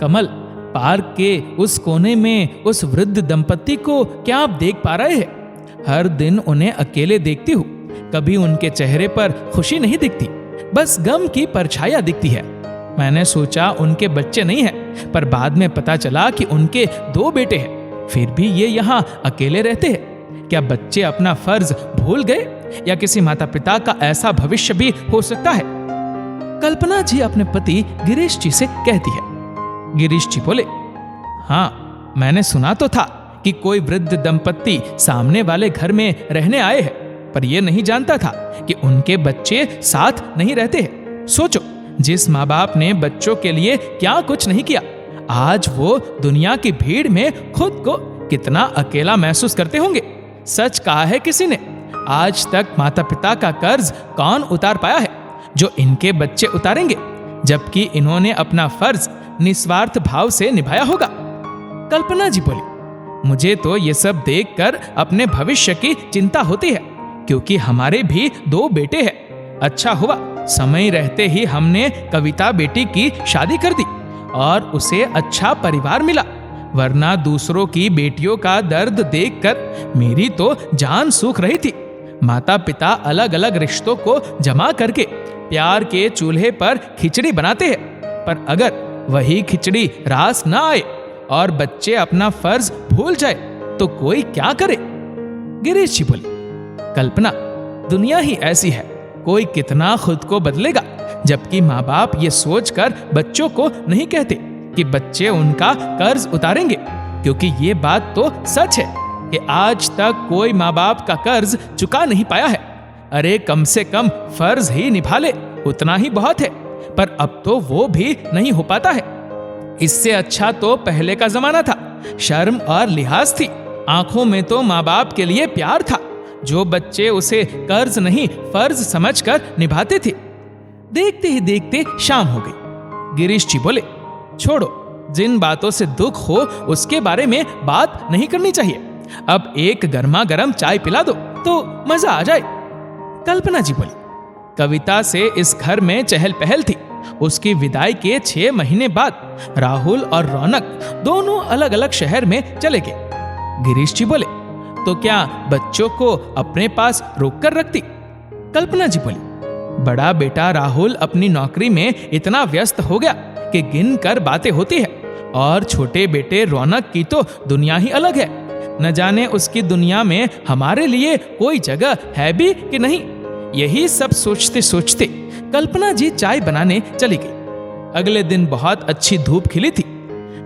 कमल, park के उस कोने में उस वृद्ध दंपत्ति को क्या आप देख पा रहे हैं? हर दिन उन्हें अकेले देखती हूँ। कभी उनके चेहरे पर खुशी नहीं दिखती, बस गम की परछाइयां दिखती है। मैंने सोचा उनके बच्चे नहीं हैं, पर बाद में पता चला कि उनके 2 बेटे हैं। फिर भी ये यहाँ अकेले रहते हैं। क्या बच्चे अपना फर्ज भूल गए, या किसी माता पिता का ऐसा भविष्य भी हो सकता है? कल्पना जी अपने पति गिरीश जी से कहती है। गिरीश जी बोले, हाँ, मैंने सुना तो था कि कोई वृद्ध दंपत्ति सामने वाले घर में रहने आए हैं, पर यह नहीं जानता था कि उनके बच्चे साथ नहीं रहते हैं। सोचो, जिस माँ बाप ने बच्चों के लिए क्या कुछ नहीं किया, आज वो दुनिया की भीड़ में खुद को कितना अकेला महसूस करते होंगे। सच कहा है किसी ने, आज तक माता पिता का कर्ज कौन उतार पाया है जो इनके बच्चे उतारेंगे, जबकि इन्होंने अपना फर्ज निस्वार्थ भाव से निभाया होगा। कल्पना जी बोली, मुझे तो ये सब देखकर अपने भविष्य की चिंता होती है, क्योंकि हमारे भी 2 बेटे हैं। अच्छा हुआ समय रहते ही हमने कविता बेटी की शादी कर दी और उसे अच्छा परिवार मिला, वरना दूसरों की बेटियों का दर्द देखकर मेरी तो जान सूख रही थी। माता पिता अलग अलग रिश्तों को जमा करके प्यार के चूल्हे पर खिचड़ी बनाते हैं, पर अगर वही खिचड़ी रास ना आए और बच्चे अपना फर्ज भूल जाए तो कोई क्या करे? गिरीश जी बोले, कल्पना, दुनिया ही ऐसी है, कोई कितना खुद को बदलेगा, जबकि माँ बाप ये सोचकर बच्चों को नहीं कहते कि बच्चे उनका कर्ज उतारेंगे, क्योंकि ये बात तो सच है कि आज तक कोई माँ बाप का कर्ज चुका नहीं पाया है। अरे कम से कम फर्ज ही निभा ले, उतना ही बहुत है, पर अब तो वो भी नहीं हो पाता है। इससे अच्छा तो पहले का जमाना था, शर्म और लिहाज थी, आंखों में तो माँ बाप के लिए प्यार था, जो बच्चे उसे कर्ज नहीं फर्ज समझकर निभाते थे। देखते ही देखते शाम हो गई। गिरीश जी बोले, छोड़ो, जिन बातों से दुख हो उसके बारे में बात नहीं करनी चाहिए। अब एक गर्मा गर्म चाय पिला दो तो मजा आ जाए। कल्पना जी बोली, कविता से इस घर में चहल पहल थी। उसकी विदाई के 6 महीने बाद राहुल और रौनक दोनों अलग अलग शहर में चले गए। गिरीश जी बोले, तो क्या बच्चों को अपने पास रोक कर रखती? कल्पना जी बोली, बड़ा बेटा राहुल अपनी नौकरी में इतना व्यस्त हो गया कि गिन कर बातें होती है, और छोटे बेटे रौनक की तो दुनिया ही अलग है। न जाने उसकी दुनिया में हमारे लिए कोई जगह है भी कि नहीं। यही सब सोचते सोचते कल्पना जी चाय बनाने चली गई। अगले दिन बहुत अच्छी धूप खिली थी।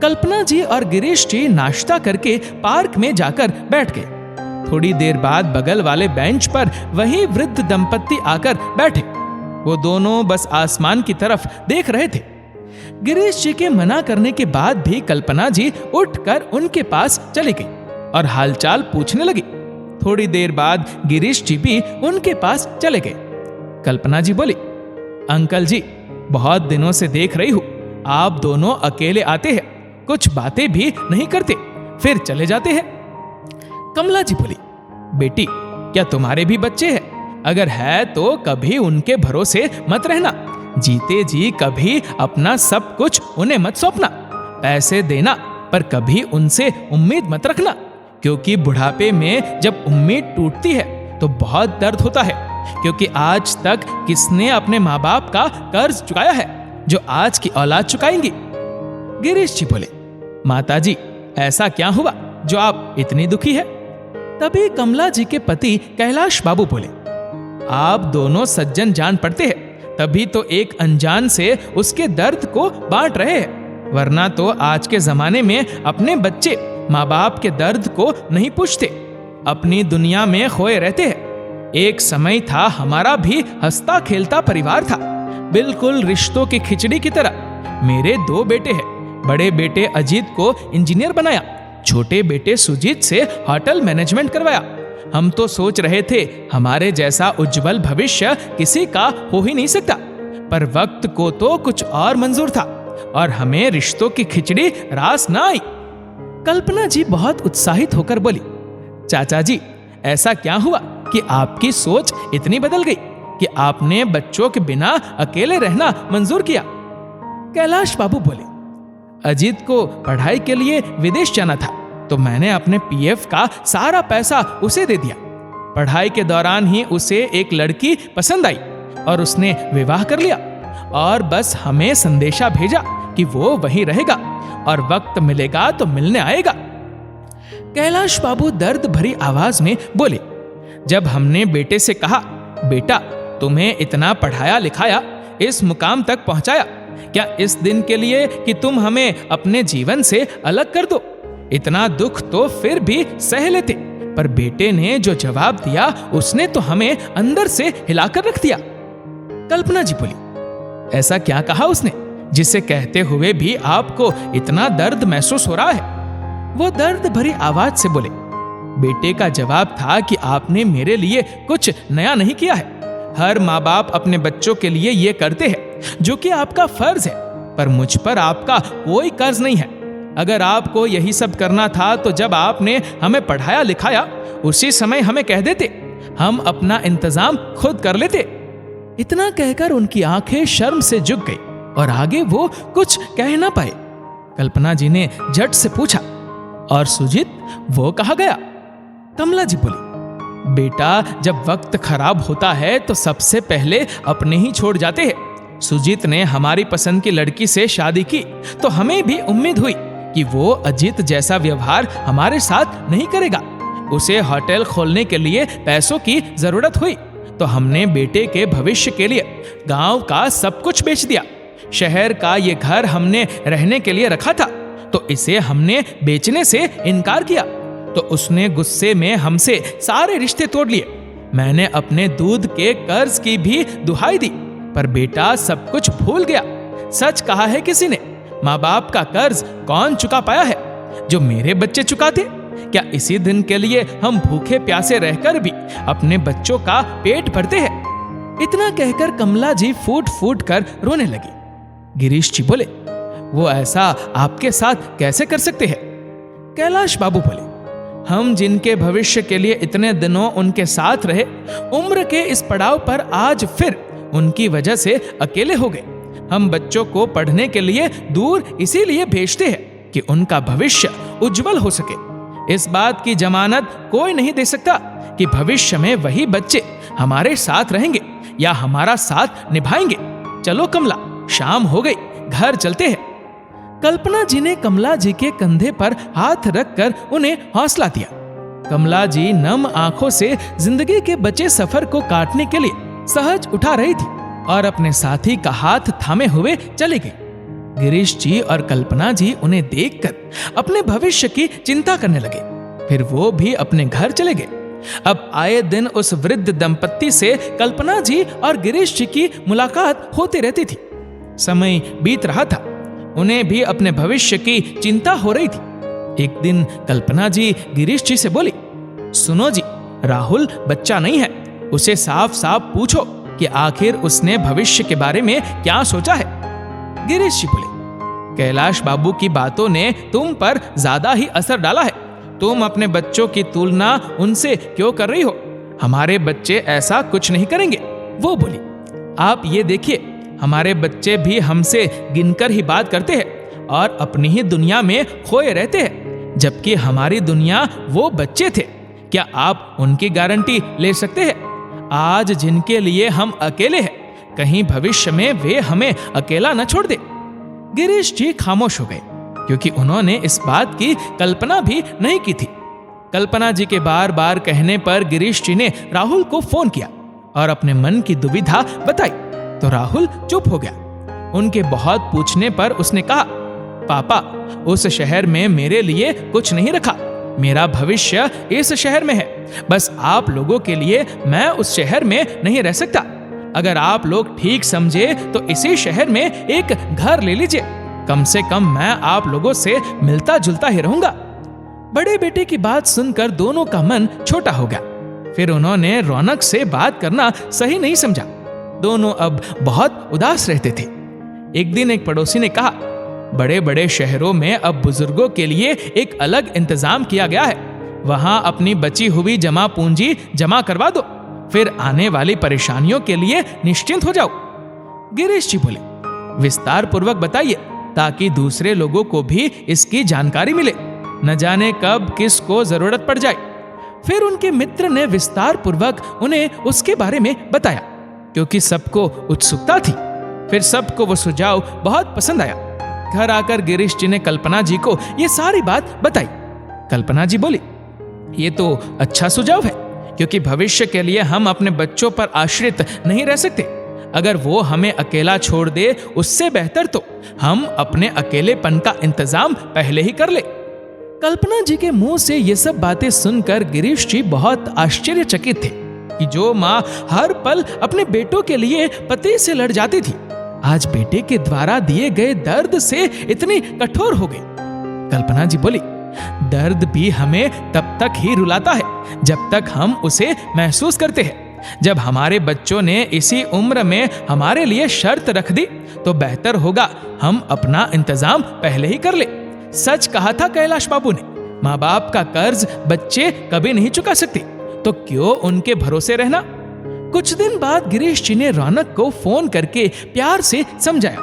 कल्पना जी और गिरीश जी नाश्ता करके पार्क में जाकर बैठ गए। थोड़ी देर बाद बगल वाले बेंच पर वही वृद्ध दंपत्ति आकर बैठे। वो दोनों बस आसमान की तरफ देख रहे थे। गिरीश जी के मना करने के बाद भी कल्पना जी उठकर उनके पास चली गई और हालचाल पूछने लगी। थोड़ी देर बाद गिरीश जी भी उनके पास चले गए। कल्पना जी बोली, अंकल जी, बहुत दिनों से देख रही हूँ, आप दोनों अकेले आते हैं, कुछ बातें भी नहीं करते, फिर चले जाते हैं। कमला जी बोली, बेटी, क्या तुम्हारे भी बच्चे हैं? अगर है तो कभी उनके भरोसे मत रहना। जीते जी कभी अपना सब कुछ उन्हें मत सौंपना। पैसे देना, पर कभी उनसे उम्मीद मत रखना, क्योंकि बुढ़ापे में जब उम्मीद टूटती है तो बहुत दर्द होता है। क्योंकि आज तक किसने अपने माँ बाप का कर्ज चुकाया है जो आज की औलाद चुकाएंगी? गिरीश जी बोले, माता जी, ऐसा क्या हुआ जो आप इतनी दुखी है? तभी कमला जी के पति कैलाश बाबू बोले, आप दोनों सज्जन जान पड़ते हैं, तभी तो एक अनजान से उसके दर्द को बांट रहे हैं, वरना तो आज के जमाने में अपने बच्चे माँ बाप के दर्द को नहीं पूछते, अपनी दुनिया में खोए रहते हैं। एक समय था हमारा भी हंसता खेलता परिवार था, बिल्कुल रिश्तों की खिचड़ी की तरह। मेरे 2 बेटे हैं। बड़े बेटे अजीत को इंजीनियर बनाया, छोटे बेटे सुजीत से होटल मैनेजमेंट करवाया। हम तो सोच रहे थे हमारे जैसा उज्जवल भविष्य किसी का हो ही नहीं सकता, पर वक्त को तो कुछ और मंजूर था और हमें रिश्तों की खिचड़ी रास ना आई। कल्पना जी बहुत उत्साहित होकर बोली, चाचा जी, ऐसा क्या हुआ कि आपकी सोच इतनी बदल गई कि आपने बच्चों के बिना अकेले रहना मंजूर किया? कैलाश बाबू बोले, अजीत को पढ़ाई के लिए विदेश जाना था, तो मैंने अपने पीएफ का सारा पैसा उसे दे दिया। पढ़ाई के दौरान ही उसे एक लड़की पसंद आई और उसने विवाह कर लिया और बस हमें संदेशा भेजा कि वो वहीं रहेगा और वक्त मिलेगा तो मिलने आएगा। कैलाश बाबू दर्द भरी आवाज में बोले, जब हमने बेटे से कहा, बेटा तुम्हें इतना पढ़ाया लिखाया, इस मुकाम तक पहुंचाया, क्या इस दिन के लिए कि तुम हमें अपने जीवन से अलग कर दो? इतना दुख तो फिर भी सह लेते, पर बेटे ने जो जवाब दिया उसने तो हमें अंदर से हिलाकर रख दिया। कल्पना जी बोली, ऐसा क्या कहा उसने जिसे कहते हुए भी आपको इतना दर्द महसूस हो रहा है? वो दर्द भरी आवाज से बोले, बेटे का जवाब था कि आपने मेरे लिए कुछ नया नहीं किया है। हर माँ बाप अपने बच्चों के लिए ये करते हैं जो कि आपका फर्ज है, पर मुझ पर आपका कोई कर्ज नहीं है। अगर आपको यही सब करना था तो जब आपने हमें पढ़ाया लिखाया उसी समय हमें कह देते, हम अपना इंतजाम खुद कर लेते। इतना कहकर उनकी आंखें शर्म से झुक गई और आगे वो कुछ कह ना पाए। कल्पना जी ने झट से पूछा, और सुजीत वो कहाँ गया? कमला जी बोली, बेटा जब वक्त खराब होता है तो सबसे पहले अपने ही छोड़ जाते हैं। सुजीत ने हमारी पसंद की लड़की से शादी की तो हमें भी उम्मीद हुई कि वो अजीत जैसा व्यवहार हमारे साथ नहीं करेगा। उसे होटल खोलने के लिए पैसों की जरूरत हुई तो हमने बेटे के भविष्य के लिए गांव का सब कुछ बेच दिया। शहर का ये घर हमने रहने के लिए रखा था तो इसे हमने बेचने से इनकार किया तो उसने गुस्से में हमसे सारे रिश्ते तोड़ लिए। मैंने अपने दूध के कर्ज की भी दुहाई दी, पर बेटा सब कुछ भूल गया। सच कहा है किसी ने, माँ बाप का कर्ज कौन चुका पाया है? जो मेरे बच्चे चुकाते? क्या इसी दिन के लिए हम भूखे प्यासे रहकर भी अपने बच्चों का पेट भरते हैं? इतना कहकर कमला जी फूट फूट कर रोने लगी। गिरीश जी बोले, वो ऐसा आपके साथ कैसे कर सकते हैं? कैलाश बाबू बोले, हम जिनके भविष्य के लिए इतने दिनों उनके साथ रहे, उम्र के इस पड़ाव पर आज फिर उनकी वजह से अकेले हो गए। हम बच्चों को पढ़ने के लिए दूर इसीलिए भेजते हैं कि उनका भविष्य उज्जवल हो सके। इस बात की जमानत कोई नहीं दे सकता कि भविष्य में वही बच्चे हमारे साथ रहेंगे या हमारा साथ निभाएंगे। चलो कमला, शाम हो गई, घर चलते हैं। कल्पना जी ने कमला जी के कंधे पर हाथ रखकर उन्हें हौसला दिया। कमला जी नम आंखों से जिंदगी के बचे सफर को काटने के लिए सहज उठा रही थी और अपने साथी का हाथ थामे हुए चली गई। गिरीश जी और कल्पना जी उन्हें देखकर अपने भविष्य की चिंता करने लगे। फिर वो भी अपने घर चले गए। अब आए दिन उस वृद्ध दंपत्ति से कल्पना जी और गिरीश जी की मुलाकात होती रहती थी। समय बीत रहा था, उन्हें भी अपने भविष्य की चिंता हो रही थी। एक दिन कल्पना जी गिरीश जी से बोली, सुनो जी, राहुल बच्चा नहीं है, उसे साफ साफ पूछो कि आखिर उसने भविष्य के बारे में क्या सोचा है। गिरीश जी बोले, कैलाश बाबू की बातों ने तुम पर ज्यादा ही असर डाला है। तुम अपने बच्चों की तुलना उनसे क्यों कर रही हो? हमारे बच्चे ऐसा कुछ नहीं करेंगे। वो बोली, आप ये देखिए, हमारे बच्चे भी हमसे गिनकर ही बात करते हैं और अपनी ही दुनिया में खोए रहते हैं, जबकि हमारी दुनिया वो बच्चे थे। क्या आप उनकी गारंटी ले सकते हैं? आज जिनके लिए हम अकेले हैं, कहीं भविष्य में वे हमें अकेला न छोड़ दे। गिरीश जी खामोश हो गए क्योंकि उन्होंने इस बात की कल्पना भी नहीं की थी। कल्पना जी के बार बार कहने पर गिरीश जी ने राहुल को फोन किया और अपने मन की दुविधा बताई तो राहुल चुप हो गया। उनके बहुत पूछने पर उसने कहा, पापा, उस शहर में मेरे लिए कुछ नहीं रखा। मेरा भविष्य इस शहर में है। बस आप लोगों के लिए मैं उस शहर में नहीं रह सकता। अगर आप लोग ठीक समझे तो इसी शहर में एक घर ले लीजिए। कम से कम मैं आप लोगों से मिलता जुलता ही रहूंगा। बड़े बेटे की बात सुनकर दोनों का मन छोटा हो गया। फिर उन्होंने रौनक से बात करना सही नहीं समझा। दोनों अब बहुत उदास रहते थे। एक दिन एक पड़ोसी ने कहा, बड़े बड़े शहरों में अब बुजुर्गों के लिए एक अलग इंतजाम किया गया है। वहां अपनी बची हुई जमा पूंजी जमा करवा दो, फिर आने वाली परेशानियों के लिए निश्चिंत हो जाओ। गिरीश जी बोले, विस्तार पूर्वक बताइए, ताकि दूसरे लोगों को भी इसकी जानकारी मिले, न जाने कब किसको जरूरत पड़ जाए। फिर उनके मित्र ने विस्तार पूर्वक उन्हें उसके बारे में बताया, क्योंकि सबको उत्सुकता थी। फिर सबको वो सुझाव बहुत पसंद आया। घर आकर गिरीश जी ने कल्पना जी को ये सारी बात बताई। कल्पना जी बोली, ये तो अच्छा सुझाव है, क्योंकि भविष्य के लिए हम अपने बच्चों पर आश्रित नहीं रह सकते। अगर वो हमें अकेला छोड़ दे, उससे बेहतर तो हम अपने अकेलेपन का इंतजाम पहले ही कर ले। कल्पना जी के मुंह से ये सब बातें सुनकर गिरीश जी बहुत आश्चर्यचकित थे कि जो माँ हर पल अपने बेटों के लिए पति से लड़ जाती थी, आज बेटे के द्वारा दिए गए दर्द से इतनी कठोर हो गई। कल्पना जी बोली, दर्द भी हमें तब तक ही रुलाता है जब तक हम उसे महसूस करते हैं। जब हमारे बच्चों ने इसी उम्र में हमारे लिए शर्त रख दी, तो बेहतर होगा हम अपना इंतजाम पहले ही कर ले। सच कहा था कैलाश बाबू ने, माँ बाप का कर्ज बच्चे कभी नहीं चुका सकते, तो क्यों उनके भरोसे रहना। कुछ दिन बाद गिरीश जी ने रौनक को फोन करके प्यार से समझाया,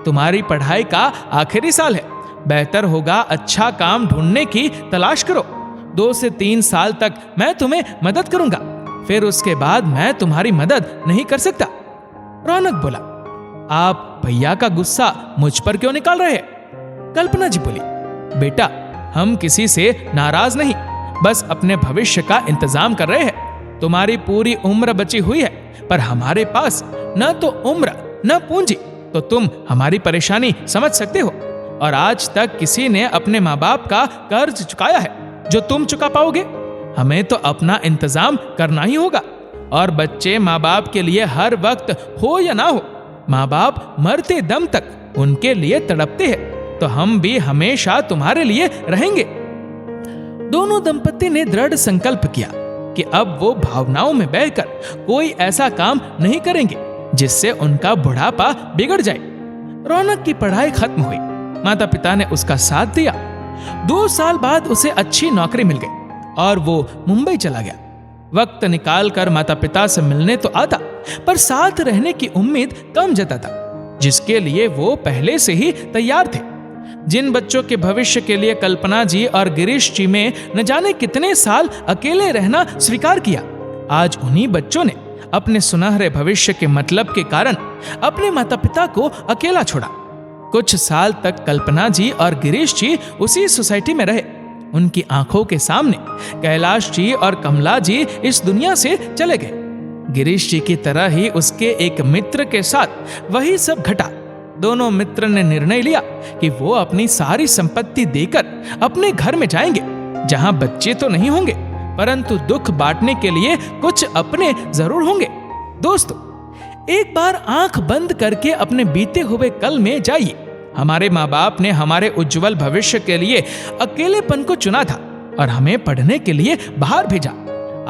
तुम्हारी पढ़ाई का आखिरी साल है, बेहतर होगा अच्छा काम ढूंढने की तलाश करो। 2 से 3 साल तक मैं तुम्हें मदद करूंगा, फिर उसके बाद मैं तुम्हारी मदद नहीं कर सकता। रौनक बोला, आप भैया का गुस्सा मुझ पर क्यों निकाल रहे हैं? कल्पना जी बोली, बेटा हम किसी से नाराज नहीं, बस अपने भविष्य का इंतजाम कर रहे हैं। तुम्हारी पूरी उम्र बची हुई है, पर हमारे पास न तो उम्र न पूंजी, तो तुम हमारी परेशानी समझ सकते हो। और आज तक किसी ने अपने माँ बाप का कर्ज चुकाया है जो तुम चुका पाओगे? हमें तो अपना इंतजाम करना ही होगा। और बच्चे माँ बाप के लिए हर वक्त हो या ना हो, माँ बाप मरते दम तक उनके लिए तड़पते हैं, तो हम भी हमेशा तुम्हारे लिए रहेंगे। दोनों दंपति ने दृढ़ संकल्प किया कि अब वो भावनाओं में बहकर कोई ऐसा काम नहीं करेंगे जिससे उनका बुढ़ापा बिगड़ जाए। रौनक की पढ़ाई खत्म हुई, माता पिता ने उसका साथ दिया। 2 साल बाद उसे अच्छी नौकरी मिल गई और वो मुंबई चला गया। वक्त निकाल कर माता पिता से मिलने तो आता, पर साथ रहने की उम्मीद कम जताता, जिसके लिए वो पहले से ही तैयार थे। जिन बच्चों के भविष्य के लिए कल्पना जी और गिरीश जी में न जाने कितने साल अकेले रहना स्वीकार किया, आज उन्हीं बच्चों ने अपने सुनहरे भविष्य के मतलब के कारण अपने माता पिता को अकेला छोड़ा। कुछ साल तक कल्पना जी और गिरीश जी उसी सोसाइटी में रहे। उनकी आंखों के सामने कैलाश जी और कमला जी इस दुनिया से चले गए। गिरीश जी की तरह ही उसके एक मित्र के साथ वही सब घटा। दोनों मित्र ने निर्णय लिया कि वो अपनी सारी संपत्ति देकर अपने घर में जाएंगे, जहां बच्चे तो नहीं होंगे, परंतु दुख बांटने के लिए कुछ अपने जरूर होंगे। दोस्तों, एक बार आंख बंद करके अपने बीते हुए कल में जाइए। हमारे माँ बाप ने हमारे उज्जवल भविष्य के लिए अकेलेपन को चुना था और हमें पढ़ने के लिए बाहर भेजा।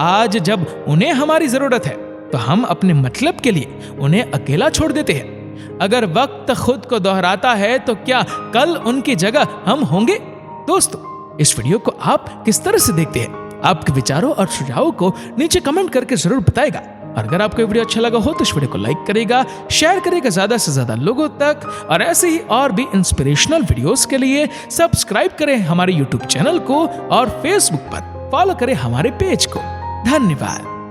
आज जब उन्हें हमारी जरूरत है, तो हम अपने मतलब के लिए उन्हें अकेला छोड़ देते हैं। अगर वक्त खुद को दोहराता है, तो क्या कल उनकी जगह हम होंगे? दोस्तों, इस वीडियो को आप किस तरह से देखते हैं? आपके विचारों और सुझावों को नीचे कमेंट करके जरूर बताएगा। और अगर आपको वीडियो अच्छा लगा हो तो इस वीडियो को लाइक करेगा, शेयर करेगा ज्यादा से ज्यादा लोगों तक, और ऐसे ही और भी इंस्पिरेशनल वीडियोस के लिए सब्सक्राइब करें हमारे YouTube चैनल को और Facebook पर फॉलो करें हमारे पेज को। धन्यवाद।